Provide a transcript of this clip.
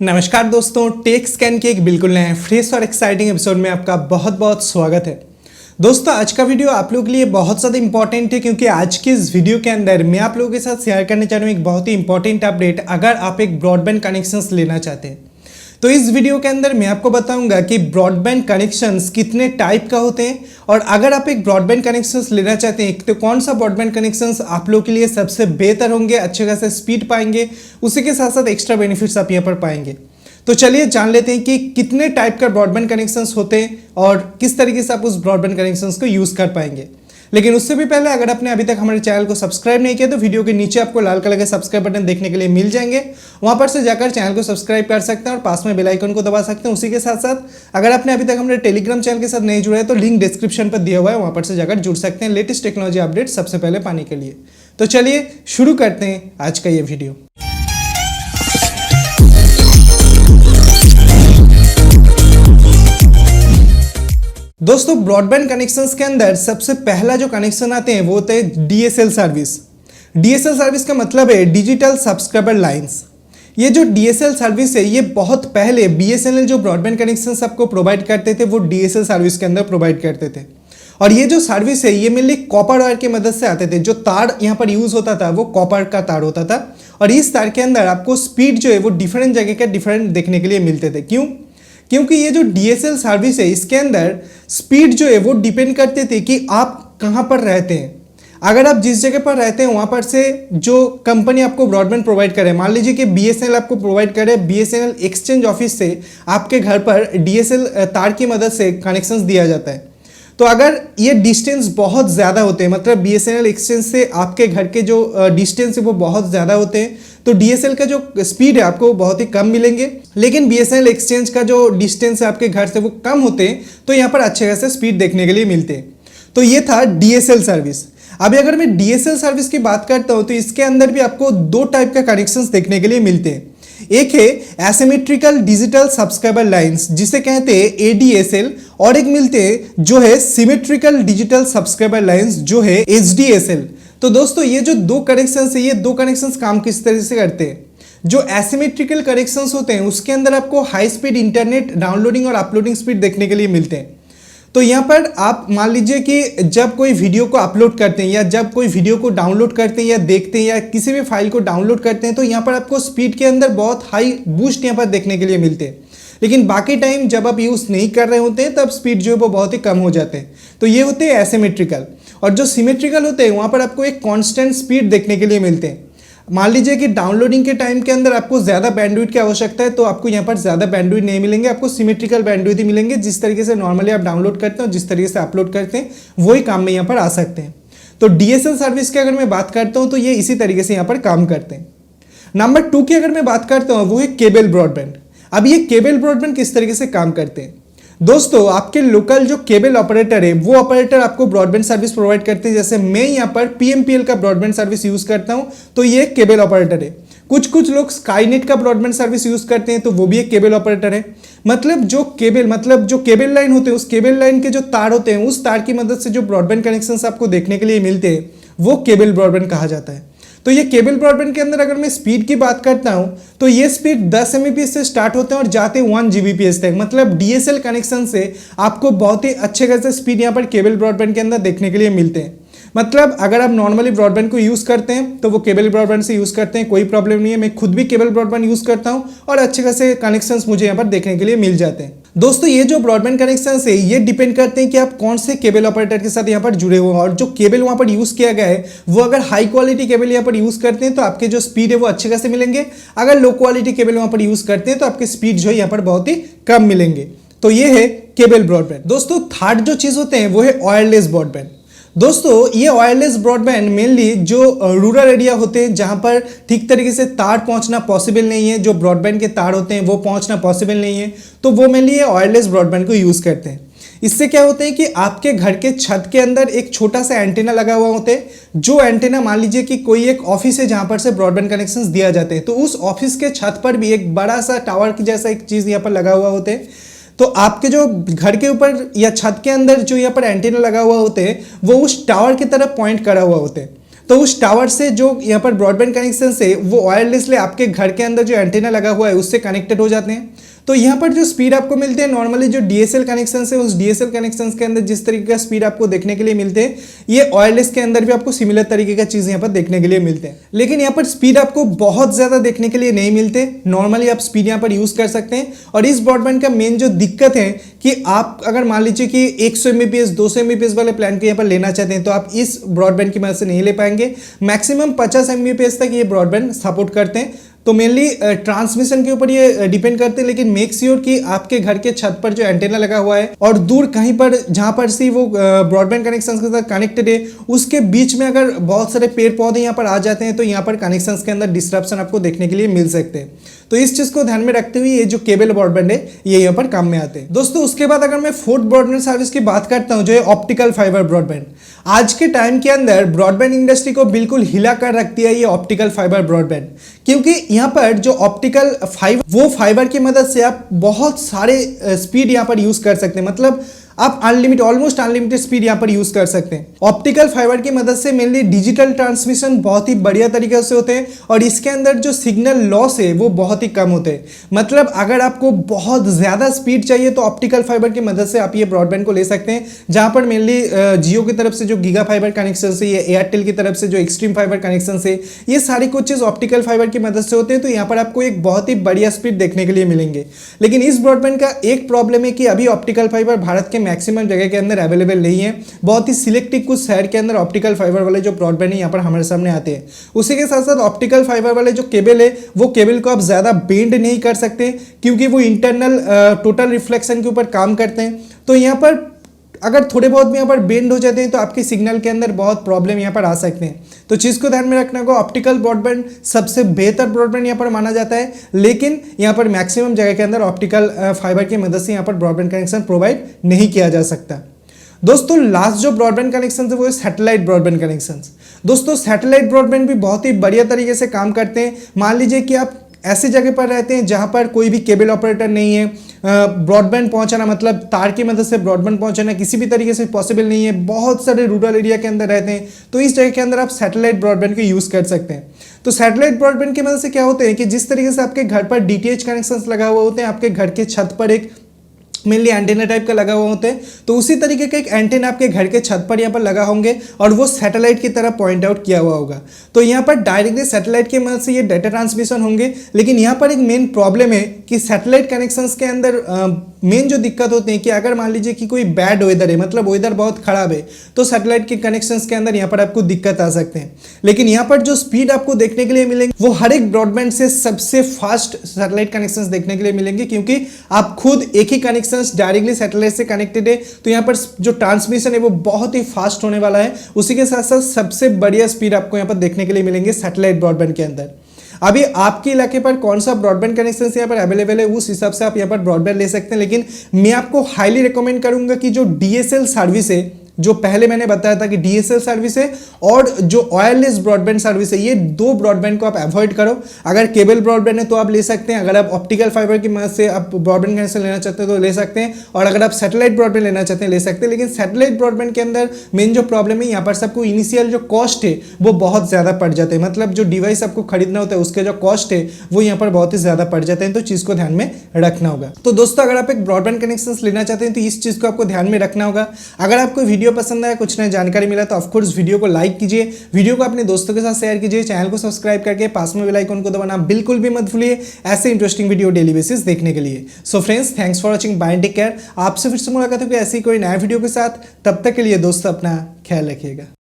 नमस्कार दोस्तों, take scan के एक बिल्कुल नए फ्रेश और एक्साइटिंग एपिसोड में आपका बहुत बहुत स्वागत है। दोस्तों, आज का वीडियो आप लोगों के लिए बहुत ज़्यादा इंपॉर्टेंट है क्योंकि आज के इस वीडियो के अंदर मैं आप लोगों के साथ शेयर करने चाह रहा हूँ एक बहुत ही इंपॉर्टेंट अपडेट। अगर आप एक ब्रॉडबैंड कनेक्शंस लेना चाहते हैं तो इस वीडियो के अंदर मैं आपको बताऊंगा कि ब्रॉडबैंड कनेक्शंस कितने टाइप का होते हैं और अगर आप एक ब्रॉडबैंड कनेक्शंस लेना चाहते हैं तो कौन सा ब्रॉडबैंड कनेक्शंस आप लोग के लिए सबसे बेहतर होंगे, अच्छे खासे स्पीड पाएंगे, उसी के साथ साथ एक्स्ट्रा बेनिफिट्स आप यहाँ पर पाएंगे। तो चलिए जान लेते हैं कि कितने टाइप का ब्रॉडबैंड कनेक्शंस होते हैं और किस तरीके से आप उस ब्रॉडबैंड कनेक्शंस को यूज़ कर पाएंगे। लेकिन उससे भी पहले अगर आपने अभी तक हमारे चैनल को सब्सक्राइब नहीं किया तो वीडियो के नीचे आपको लाल कलर के सब्सक्राइब बटन देखने के लिए मिल जाएंगे, वहां पर से जाकर चैनल को सब्सक्राइब कर सकते हैं और पास में बेल आइकन को दबा सकते हैं। उसी के साथ साथ अगर आपने अभी तक हमारे टेलीग्राम चैनल के साथ नहीं जुड़ा है तो लिंक डिस्क्रिप्शन पर दिया हुआ है, वहां पर से जाकर जुड़ सकते हैं लेटेस्ट टेक्नोलॉजी अपडेट सबसे पहले पाने के लिए। तो चलिए शुरू करते हैं आज का ये वीडियो। दोस्तों, ब्रॉडबैंड कनेक्शंस के अंदर सबसे पहला जो कनेक्शन आते हैं वो होते हैं डीएसएल सर्विस। डीएसएल सर्विस का मतलब है डिजिटल सब्सक्राइबर लाइंस। ये जो डीएसएल सर्विस है ये बहुत पहले बीएसएनएल जो ब्रॉडबैंड कनेक्शंस आपको प्रोवाइड करते थे वो डीएसएल सर्विस के अंदर प्रोवाइड करते थे। और ये जो सर्विस है ये मेनली कॉपर वायर की मदद से आते थे। जो तार यहाँ पर यूज होता था वो कॉपर का तार होता था और इस तार के अंदर आपको स्पीड जो है वो डिफरेंट जगह का डिफरेंट देखने के लिए मिलते थे। क्यों? क्योंकि ये जो डीएसएल सर्विस है इसके अंदर स्पीड जो है वो डिपेंड करते थे कि आप कहाँ पर रहते हैं। अगर आप जिस जगह पर रहते हैं वहाँ पर से जो कंपनी आपको ब्रॉडबैंड प्रोवाइड करे, मान लीजिए कि बीएसएनएल आपको प्रोवाइड करे, बीएसएनएल एक्सचेंज ऑफिस से आपके घर पर डीएसएल तार की मदद से कनेक्शंस दिया जाता है। तो अगर ये डिस्टेंस बहुत ज़्यादा होते हैं, मतलब बीएसएनएल एक्सचेंज से आपके घर के जो डिस्टेंस है वो बहुत ज़्यादा होते हैं, तो डीएसएल का जो स्पीड है आपको बहुत ही कम मिलेंगे। लेकिन बीएसएनएल एक्सचेंज का जो डिस्टेंस है आपके घर से वो कम होते हैं, तो यहाँ पर अच्छे खासे स्पीड देखने के लिए मिलते हैं। तो ये था डीएसएल सर्विस। अभी अगर मैं डीएसएल सर्विस की बात करता हूँ तो इसके अंदर भी आपको दो टाइप का कनेक्शंस देखने के लिए मिलते हैं। एक है एसिमेट्रिकल डिजिटल सब्सक्राइबर लाइंस जिसे कहते हैं एडीएसएल, और एक मिलते हैं जो है सिमेट्रिकल डिजिटल सब्सक्राइबर लाइंस जो है एचडीएसएल। तो दोस्तों, ये जो दो कनेक्शंस है ये दो कनेक्शंस काम किस तरह से करते हैं। जो एसिमेट्रिकल कनेक्शंस होते हैं उसके अंदर आपको हाई स्पीड इंटरनेट डाउनलोडिंग और अपलोडिंग स्पीड देखने के लिए मिलते हैं। तो यहाँ पर आप मान लीजिए कि जब कोई वीडियो को अपलोड करते हैं या जब कोई वीडियो को डाउनलोड करते हैं या देखते हैं या किसी भी फाइल को डाउनलोड करते हैं तो यहाँ पर आपको स्पीड के अंदर बहुत हाई बूस्ट यहाँ पर देखने के लिए मिलते हैं। लेकिन बाकी टाइम जब आप यूज़ नहीं कर रहे होते हैं तब स्पीड जो है वो बहुत ही कम हो जाते हैं। तो ये होते हैं एसिमेट्रिकल। और जो सिमेट्रिकल होते हैं वहाँ पर आपको एक कांस्टेंट स्पीड देखने के लिए मिलते हैं। मान लीजिए कि डाउनलोडिंग के टाइम के अंदर आपको ज़्यादा बैंडविड्थ की आवश्यकता है तो आपको यहाँ पर ज़्यादा बैंडविड्थ नहीं मिलेंगे, आपको सिमेट्रिकल बैंडविड्थ ही मिलेंगे। जिस तरीके से नॉर्मली आप डाउनलोड करते हैं और जिस तरीके से अपलोड करते हैं वही काम में यहाँ पर आ सकते हैं। तो डीएसएल सर्विस की अगर मैं बात करता हूँ तो ये इसी तरीके से यहाँ पर काम करते हैं। नंबर 2 की अगर मैं बात करता हूँ वो है केबल ब्रॉडबैंड। अब ये केबल ब्रॉडबैंड किस तरीके से काम करते हैं। दोस्तों, आपके लोकल जो केबल ऑपरेटर है वो ऑपरेटर आपको ब्रॉडबैंड सर्विस प्रोवाइड करते हैं। जैसे मैं यहाँ पर पीएमपीएल का ब्रॉडबैंड सर्विस यूज करता हूँ तो ये एक केबल ऑपरेटर है। कुछ लोग स्काईनेट का ब्रॉडबैंड सर्विस यूज करते हैं तो वो भी एक केबल ऑपरेटर है। मतलब जो केबल लाइन होते हैं उस केबल लाइन के जो तार होते हैं उस तार की मदद से जो ब्रॉडबैंड कनेक्शंस आपको देखने के लिए मिलते हैं वो केबल ब्रॉडबैंड कहा जाता है। तो ये केबल ब्रॉडबैंड के अंदर अगर मैं स्पीड की बात करता हूं तो ये स्पीड 10 Mbps से स्टार्ट होते हैं और जाते हैं 1 Gbps तक। मतलब डीएसएल कनेक्शन से आपको बहुत ही अच्छे खासे स्पीड यहाँ पर केबल ब्रॉडबैंड के अंदर देखने के लिए मिलते हैं। मतलब अगर आप नॉर्मली ब्रॉडबैंड को यूज़ करते हैं तो वो केबल ब्रॉडबैंड से यूज़ करते हैं, कोई प्रॉब्लम नहीं है। मैं खुद भी केबल ब्रॉडबैंड यूज़ करता हूँ और अच्छे खासे कनेक्शंस मुझे यहाँ पर देखने के लिए मिल जाते हैं। दोस्तों, ये जो ब्रॉडबैंड कनेक्शंस है ये डिपेंड करते हैं कि आप कौन से केबल ऑपरेटर के साथ यहाँ पर जुड़े हुए हैं और जो केबल वहाँ पर यूज़ किया गया है वो अगर हाई क्वालिटी केबल यहाँ पर यूज़ करते हैं तो आपके जो स्पीड है वो अच्छे खासे मिलेंगे। अगर लो क्वालिटी केबल वहाँ पर यूज़ करते हैं तो आपके स्पीड जो है यहाँ पर बहुत ही कम मिलेंगे। तो ये है केबल ब्रॉडबैंड। दोस्तों, थर्ड जो चीज़ होते हैं वो है वायरलेस ब्रॉडबैंड। दोस्तों, ये वायरलेस ब्रॉडबैंड मेनली जो रूरल एरिया होते हैं जहां पर ठीक तरीके से तार पहुंचना पॉसिबल नहीं है, जो ब्रॉडबैंड के तार होते हैं वो पहुंचना पॉसिबल नहीं है, तो वो मेनली ये वायरलेस ब्रॉडबैंड को यूज़ करते हैं। इससे क्या होता है कि आपके घर के छत के अंदर एक छोटा सा एंटेना लगा हुआ होता है। जो एंटेना मान लीजिए कि कोई एक ऑफिस है जहां पर से ब्रॉडबैंड कनेक्शंस दिया जाते हैं तो उस ऑफिस के छत पर भी एक बड़ा सा टावर की जैसा एक चीज़ यहाँ पर लगा हुआ होता है। तो आपके जो घर के ऊपर या छत के अंदर जो यहाँ पर एंटीना लगा हुआ होते हैं वो उस टावर की तरफ पॉइंट करा हुआ होते हैं। तो उस टावर से जो यहाँ पर ब्रॉडबैंड कनेक्शन से वो वायरलेसली आपके घर के अंदर जो एंटीना लगा हुआ है उससे कनेक्टेड हो जाते हैं। तो यहाँ पर जो स्पीड आपको मिलते हैं नॉर्मली जो डीएसएल कनेक्शन है उस डीएसएल कनेक्शन के अंदर जिस तरीके का स्पीड आपको देखने के लिए मिलते हैं ये वायरलेस के अंदर भी आपको सिमिलर तरीके का चीज़ यहाँ पर देखने के लिए मिलते हैं। लेकिन यहाँ पर स्पीड आपको बहुत ज़्यादा देखने के लिए नहीं मिलते। नॉर्मली आप स्पीड यहाँ पर यूज़ कर सकते हैं। और इस ब्रॉडबैंड का मेन जो दिक्कत है कि आप अगर मान लीजिए कि 100 Mbps 200 Mbps वाले प्लान को यहाँ पर लेना चाहते हैं तो आप इस ब्रॉडबैंड की मदद से नहीं ले पाएंगे। मैक्सिमम 50 Mbps तक ये ब्रॉडबैंड सपोर्ट करते हैं। तो मेनली ट्रांसमिशन के ऊपर ये डिपेंड करते हैं, लेकिन मेक श्योर कि आपके घर के छत पर जो एंटेना लगा हुआ है और दूर कहीं पर जहां पर से वो ब्रॉडबैंड कनेक्शन के साथ कनेक्टेड है उसके बीच में अगर बहुत सारे पेड़ पौधे यहाँ पर आ जाते हैं तो यहाँ पर कनेक्शन के अंदर डिस्ट्रप्शन आपको देखने के लिए मिल सकते हैं। तो इस चीज़ को ध्यान में रखते हुए ये जो केबल ब्रॉडबैंड है ये यहाँ पर काम में आते हैं। दोस्तों उसके बाद अगर मैं फोर्थ ब्रॉडबैंड सर्विस की बात करता हूँ जो है ऑप्टिकल फाइबर ब्रॉडबैंड। आज के टाइम के अंदर ब्रॉडबैंड इंडस्ट्री को बिल्कुल हिला कर रखती है ये ऑप्टिकल फाइबर ब्रॉडबैंड, क्योंकि यहाँ पर जो ऑप्टिकल फाइबर वो फाइबर की मदद से आप बहुत सारे स्पीड यहाँ पर यूज कर सकते हैं। मतलब आप ऑलमोस्ट अनलिमिटेड स्पीड यहाँ पर यूज कर सकते हैं। ऑप्टिकल फाइबर की मदद से मेनली डिजिटल ट्रांसमिशन बहुत ही बढ़िया तरीके से होते हैं और इसके अंदर जो सिग्नल लॉस है वो बहुत ही कम होते हैं। मतलब अगर आपको बहुत ज़्यादा स्पीड चाहिए तो ऑप्टिकल फाइबर की मदद से आप ये ब्रॉडबैंड को ले सकते हैं, जहाँ पर मेनली जियो की तरफ से जो गीगा फाइबर कनेक्शन से या एयरटेल की तरफ से जो एक्सट्रीम फाइबर कनेक्शन से ये सारी कुछ चीज़ ऑप्टिकल फाइबर की मदद से होते हैं। तो यहाँ पर आपको एक बहुत ही बढ़िया स्पीड देखने के लिए मिलेंगे। लेकिन इस ब्रॉडबैंड का एक प्रॉब्लम है कि अभी ऑप्टिकल फाइबर भारत के मैक्सिमम जगह के अंदर अवेलेबल नहीं है। बहुत ही सिलेक्टिव कुछ शहर के अंदर ऑप्टिकल फाइबर वाले जो ब्रॉडबैंड है यहाँ पर हमारे सामने आते हैं। उसी के साथ साथ ऑप्टिकल फाइबर वाले जो केबल है वो केबल को आप ज़्यादा बेंड नहीं कर सकते क्योंकि वो इंटरनल टोटल रिफ्लेक्शन के ऊपर काम करते हैं। तो यहाँ पर अगर थोड़े बहुत भी यहाँ पर बेंड हो जाते हैं तो आपके सिग्नल के अंदर बहुत प्रॉब्लम यहाँ पर आ सकते हैं। तो चीज़ को ध्यान में रखना होगा, ऑप्टिकल ब्रॉडबैंड सबसे बेहतर ब्रॉडबैंड यहाँ पर माना जाता है, लेकिन यहाँ पर मैक्सिमम जगह के अंदर ऑप्टिकल फाइबर की मदद से यहाँ पर ब्रॉडबैंड कनेक्शन प्रोवाइड नहीं किया जा सकता। दोस्तों लास्ट जो ब्रॉडबैंड कनेक्शन है वो है सैटेलाइट ब्रॉडबैंड कनेक्शन। दोस्तों सैटेलाइट ब्रॉडबैंड भी बहुत ही बढ़िया तरीके से काम करते हैं। मान लीजिए कि आप ऐसी जगह पर रहते हैं जहां पर कोई भी केबल ऑपरेटर नहीं है, ब्रॉडबैंड पहुंचाना मतलब तार की मदद से ब्रॉडबैंड पहुंचाना किसी भी तरीके से पॉसिबल नहीं है, बहुत सारे रूरल एरिया के अंदर रहते हैं, तो इस जगह के अंदर आप सैटेलाइट ब्रॉडबैंड को यूज़ कर सकते हैं। तो सैटेलाइट ब्रॉडबैंड की मदद से क्या होते हैं कि जिस तरीके से आपके घर पर डीटीएच कनेक्शंस लगा हुआ होते हैं, आपके घर के छत पर एक मेनली एंटेना टाइप का लगा हुआ होता है, तो उसी तरीके का एक एंटेना आपके घर के छत पर यहाँ पर लगा होंगे और वो सैटेलाइट की तरह पॉइंट आउट किया हुआ होगा। तो यहाँ पर डायरेक्टली सैटेलाइट की मदद से ये डाटा ट्रांसमिशन होंगे। लेकिन यहाँ पर एक मेन प्रॉब्लम है कि सैटेलाइट कनेक्शंस के अंदर मेन जो दिक्कत होती है कि अगर मान लीजिए कि कोई बैड वेदर है, मतलब वेदर बहुत खराब है, तो सैटेलाइट के कनेक्शंस के अंदर यहाँ पर आपको दिक्कत आ सकते हैं। लेकिन यहाँ पर जो स्पीड आपको देखने के लिए मिलेंगे वो हर एक ब्रॉडबैंड से सबसे फास्ट सैटेलाइट कनेक्शंस देखने के लिए मिलेंगे, क्योंकि आप खुद एक ही कनेक्शन डायरेक्टली सैटेलाइट से कनेक्टेड है। तो यहाँ पर जो ट्रांसमिशन है वो बहुत ही फास्ट होने वाला है। उसी के साथ साथ सबसे बढ़िया स्पीड आपको यहाँ पर देखने के लिए मिलेंगे सैटेलाइट ब्रॉडबैंड के अंदर। अभी आपके इलाके पर कौन सा ब्रॉडबैंड कनेक्शन यहाँ पर अवेलेबल है उस हिसाब से आप यहाँ पर ब्रॉडबैंड ले सकते हैं। लेकिन मैं आपको हाईली रिकमेंड करूंगा कि जो डीएसएल सर्विस है, जो पहले मैंने बताया था कि डीएसएल सर्विस है और जो वायरलेस ब्रॉडबैंड सर्विस है, ये दो ब्रॉडबैंड को आप अवॉइड करो। अगर केबल ब्रॉडबैंड है तो आप ले सकते हैं, अगर आप ऑप्टिकल फाइबर की मदद से आप ब्रॉडबैंड कनेक्शन लेना चाहते हैं तो ले सकते हैं, और अगर आप सैटेलाइट ब्रॉडबैंड लेना चाहते हैं ले सकते हैं। लेकिन सैटेलाइट ब्रॉडबैंड के अंदर मेन जो प्रॉब्लम है यहाँ पर सबको इनिशियल जो कॉस्ट है वो बहुत ज़्यादा पड़ जाते हैं। मतलब जो डिवाइस आपको खरीदना होता है उसके जो कॉस्ट है वो यहाँ पर बहुत ही ज़्यादा पड़ जाते हैं। तो चीज़ को ध्यान में रखना होगा। तो दोस्तों अगर आप एक ब्रॉडबैंड कनेक्शन लेना चाहते हैं तो इस चीज़ को आपको ध्यान में रखना होगा। अगर आपको वीडियो पसंद आया, कुछ जानकारी मिला तो ऑफकोर्स वीडियो को लाइक कीजिए, वीडियो को अपने दोस्तों के साथ शेयर कीजिए, चैनल को सब्सक्राइब करके पास में बेल आइकन को दबाना बिल्कुल भी मत भूलिए ऐसे इंटरेस्टिंग वीडियो डेली बेसिस देखने के लिए। So friends, thanks for watching, bye, take care. आपसे फिर से मुलाकात होगी ऐसी कोई नया वीडियो के साथ। तब तक के लिए दोस्तों अपना ख्याल रखिएगा।